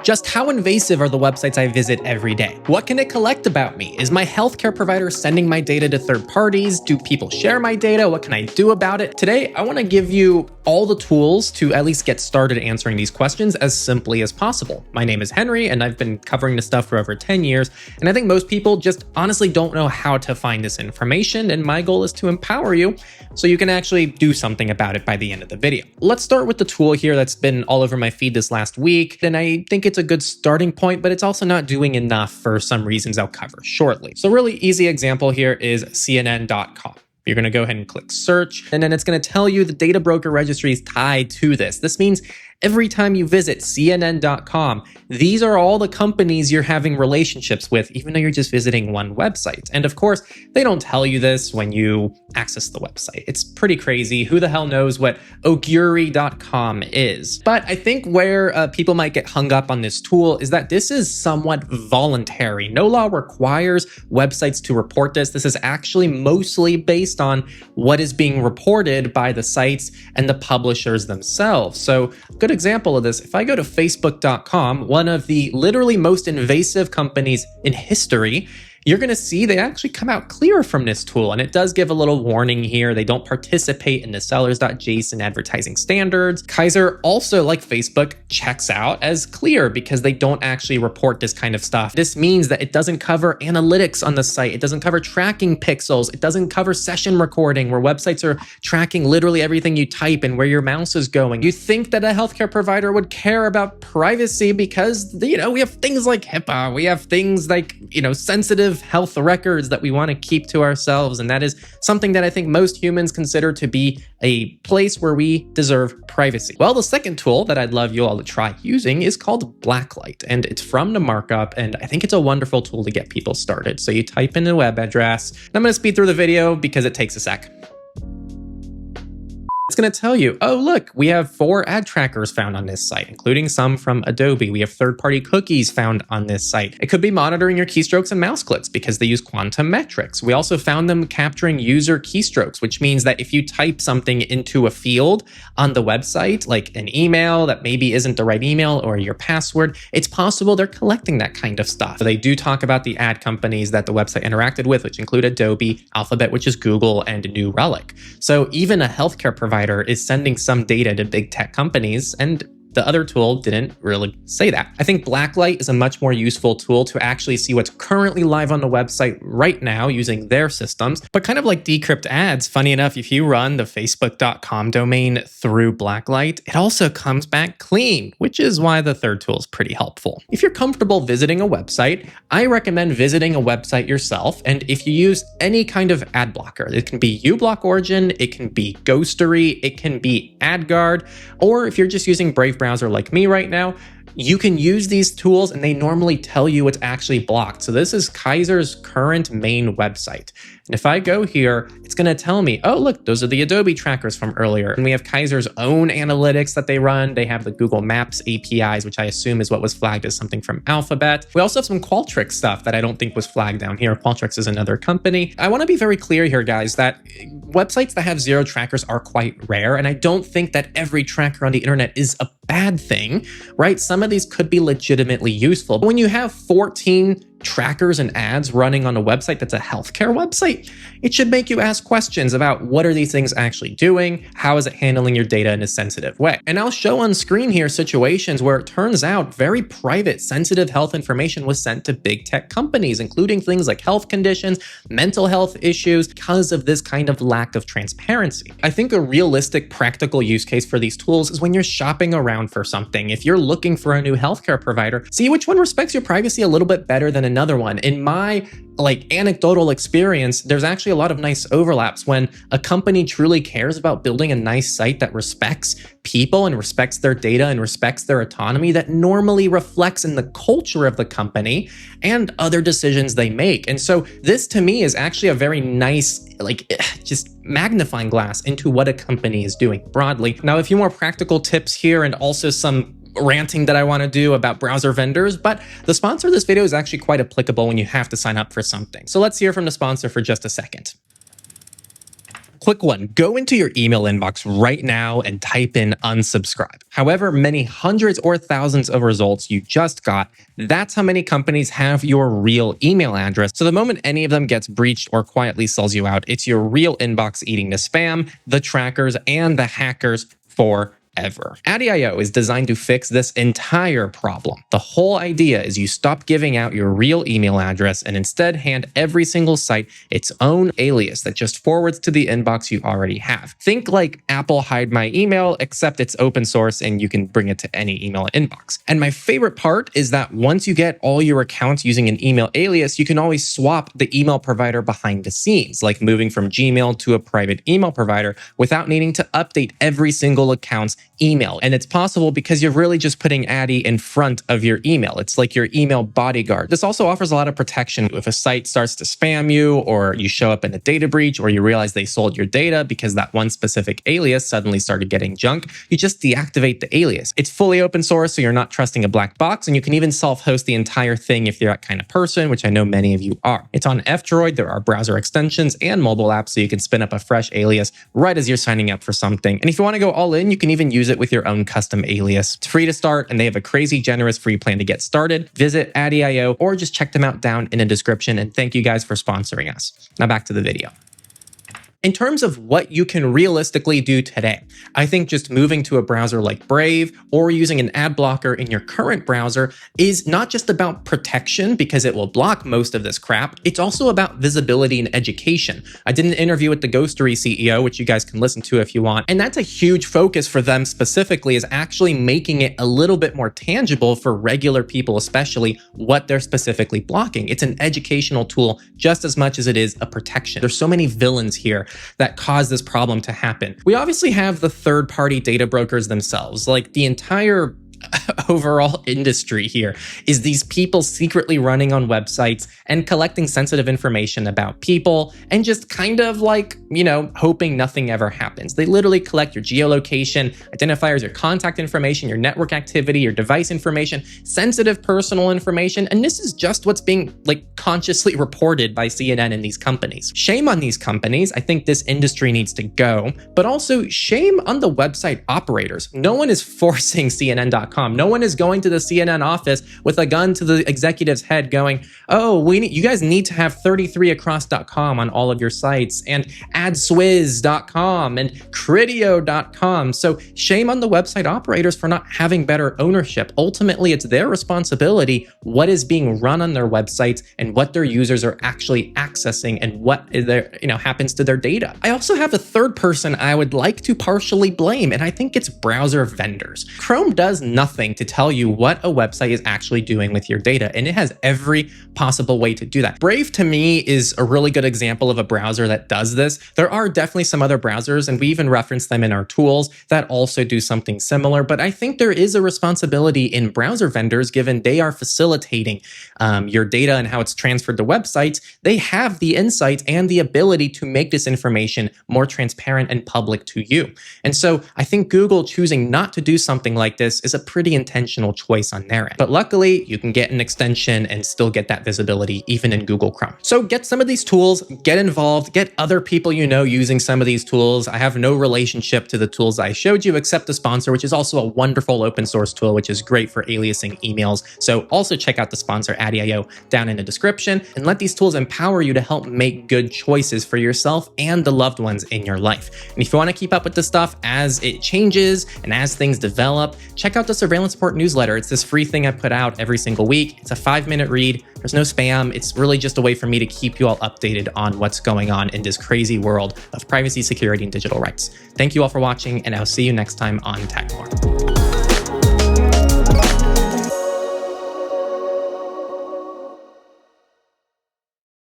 Just how invasive are the websites I visit every day? What can it collect about me? Is my healthcare provider sending my data to third parties? Do people share my data? What can I do about it? Today, I want to give you all the tools to at least get started answering these questions as simply as possible. My name is Henry, and I've been covering this stuff for over 10 years, and I think most people just honestly don't know how to find this information, and my goal is to empower you so you can actually do something about it by the end of the video. Let's start with the tool here that's been all over my feed this last week, and I think it's a good starting point, but it's also not doing enough for some reasons I'll cover shortly. So really easy example here is CNN.com. You're going to go ahead and click search, and then it's going to tell you the data broker registry is tied to this. This means every time you visit CNN.com, these are all the companies you're having relationships with, even though you're just visiting one website. And of course, they don't tell you this when you access the website. It's pretty crazy. Who the hell knows what Augury.com is? But I think where people might get hung up on this tool is that this is somewhat voluntary. No law requires websites to report this. This is actually mostly based on what is being reported by the sites and the publishers themselves. So good example of this, if I go to facebook.com, one of the literally most invasive companies in history, you're going to see they actually come out clear from this tool. And it does give a little warning here. They don't participate in the sellers.json advertising standards. Kaiser also, like Facebook, checks out as clear because they don't actually report this kind of stuff. This means that it doesn't cover analytics on the site. It doesn't cover tracking pixels. It doesn't cover session recording where websites are tracking literally everything you type and where your mouse is going. You think that a healthcare provider would care about privacy because, we have things like HIPAA. We have things like, sensitive health records that we want to keep to ourselves. And that is something that I think most humans consider to be a place where we deserve privacy. Well, the second tool that I'd love you all to try using is called BLACKLIGHT, and it's from the markup, and I think it's a wonderful tool to get people started. So you type in a web address. I'm going to speed through the video because it takes a sec. It's going to tell you, oh, look, we have 4 ad trackers found on this site, including some from Adobe. We have third-party cookies found on this site. It could be monitoring your keystrokes and mouse clicks because they use quantum metrics. We also found them capturing user keystrokes, which means that if you type something into a field on the website, like an email that maybe isn't the right email or your password, it's possible they're collecting that kind of stuff. So they do talk about the ad companies that the website interacted with, which include Adobe, Alphabet, which is Google, and New Relic. So even a healthcare provider is sending some data to big tech companies, and the other tool didn't really say that. I think BLACKLIGHT is a much more useful tool to actually see what's currently live on the website right now using their systems. But kind of like DECRYPTADS, funny enough, if you run the facebook.com domain through BLACKLIGHT, it also comes back clean, which is why the third tool is pretty helpful. If you're comfortable visiting a website, I recommend visiting a website yourself. And if you use any kind of ad blocker, it can be uBlock Origin, it can be Ghostery, it can be AdGuard, or if you're just using Brave browser like me right now, you can use these tools and they normally tell you what's actually blocked. So this is Kaiser's current main website. And if I go here, it's going to tell me, oh, look, those are the Adobe trackers from earlier. And we have Kaiser's own analytics that they run. They have the Google Maps APIs, which I assume is what was flagged as something from Alphabet. We also have some Qualtrics stuff that I don't think was flagged down here. Qualtrics is another company. I want to be very clear here, guys, that websites that have 0 trackers are quite rare. And I don't think that every tracker on the internet is a bad thing, right? Some of these could be legitimately useful. But when you have 14 trackers and ads running on a website that's a healthcare website, it should make you ask questions about what are these things actually doing? How is it handling your data in a sensitive way? And I'll show on screen here situations where it turns out very private, sensitive health information was sent to big tech companies, including things like health conditions, mental health issues, because of this kind of lack of transparency. I think a realistic, practical use case for these tools is when you're shopping around for something. If you're looking for a new healthcare provider, see which one respects your privacy a little bit better than another one. In my anecdotal experience, there's actually a lot of nice overlaps when a company truly cares about building a nice site that respects people and respects their data and respects their autonomy, that normally reflects in the culture of the company and other decisions they make. And so this to me is actually a very nice, just magnifying glass into what a company is doing broadly. Now, a few more practical tips here and also some ranting that I want to do about browser vendors, but the sponsor of this video is actually quite applicable when you have to sign up for something. So let's hear from the sponsor for just a second. Quick one, go into your email inbox right now and type in unsubscribe. However many hundreds or thousands of results you just got, that's how many companies have your real email address. So the moment any of them gets breached or quietly sells you out, it's your real inbox eating the spam, the trackers, and the hackers forever. Ad.io is designed to fix this entire problem. The whole idea is you stop giving out your real email address and instead hand every single site its own alias that just forwards to the inbox you already have. Think like Apple Hide My Email, except it's open source and you can bring it to any email inbox. And my favorite part is that once you get all your accounts using an email alias, you can always swap the email provider behind the scenes, like moving from Gmail to a private email provider without needing to update every single account's email. And it's possible because you're really just putting Addy in front of your email. It's like your email bodyguard. This also offers a lot of protection. If a site starts to spam you, or you show up in a data breach, or you realize they sold your data because that one specific alias suddenly started getting junk, you just deactivate the alias. It's fully open source, so you're not trusting a black box, and you can even self-host the entire thing if you're that kind of person, which I know many of you are. It's on F-Droid. There are browser extensions and mobile apps, so you can spin up a fresh alias right as you're signing up for something. And if you want to go all in, you can even use it with your own custom alias. It's free to start, and they have a crazy generous free plan to get started. Visit Ad.io or just check them out down in the description. And thank you guys for sponsoring us. Now back to the video. In terms of what you can realistically do today, I think just moving to a browser like Brave or using an ad blocker in your current browser is not just about protection because it will block most of this crap. It's also about visibility and education. I did an interview with the Ghostery CEO, which you guys can listen to if you want. And that's a huge focus for them specifically, is actually making it a little bit more tangible for regular people, especially what they're specifically blocking. It's an educational tool just as much as it is a protection. There's so many villains here that cause this problem to happen. We obviously have the third-party data brokers themselves. Like, the entire overall industry here is these people secretly running on websites and collecting sensitive information about people and just kind of like, you know, hoping nothing ever happens. They literally collect your geolocation, identifiers, your contact information, your network activity, your device information, sensitive personal information, and this is just what's being like consciously reported by CNN and these companies. Shame on these companies. I think this industry needs to go, but also shame on the website operators. No one is forcing CNN.com. No one is going to the CNN office with a gun to the executive's head going, oh, you guys need to have 33across.com on all of your sites, and adswiz.com and criteo.com. So shame on the website operators for not having better ownership. Ultimately, it's their responsibility what is being run on their websites and what their users are actually accessing and what happens to their data. I also have a third person I would like to partially blame, and I think it's browser vendors. Chrome does nothing to tell you what a website is actually doing with your data, and it has every possible way to do that. Brave, to me, is a really good example of a browser that does this. There are definitely some other browsers, and we even reference them in our tools, that also do something similar, but I think there is a responsibility in browser vendors, given they are facilitating your data and how it's transferred to websites. They have the insights and the ability to make this information more transparent and public to you. And so I think Google choosing not to do something like this is a pretty intentional choice on their end. But luckily, you can get an extension and still get that visibility even in Google Chrome. So get some of these tools, get involved, get other people you know using some of these tools. I have no relationship to the tools I showed you except the sponsor, which is also a wonderful open source tool, which is great for aliasing emails. So also check out the sponsor Ad.io down in the description, and let these tools empower you to help make good choices for yourself and the loved ones in your life. And if you want to keep up with this stuff as it changes and as things develop, check out the Surveillance Report newsletter. It's this free thing I put out every single week. It's a 5-minute read. There's no spam. It's really just a way for me to keep you all updated on what's going on in this crazy world of privacy, security, and digital rights. Thank you all for watching, and I'll see you next time on Techlore.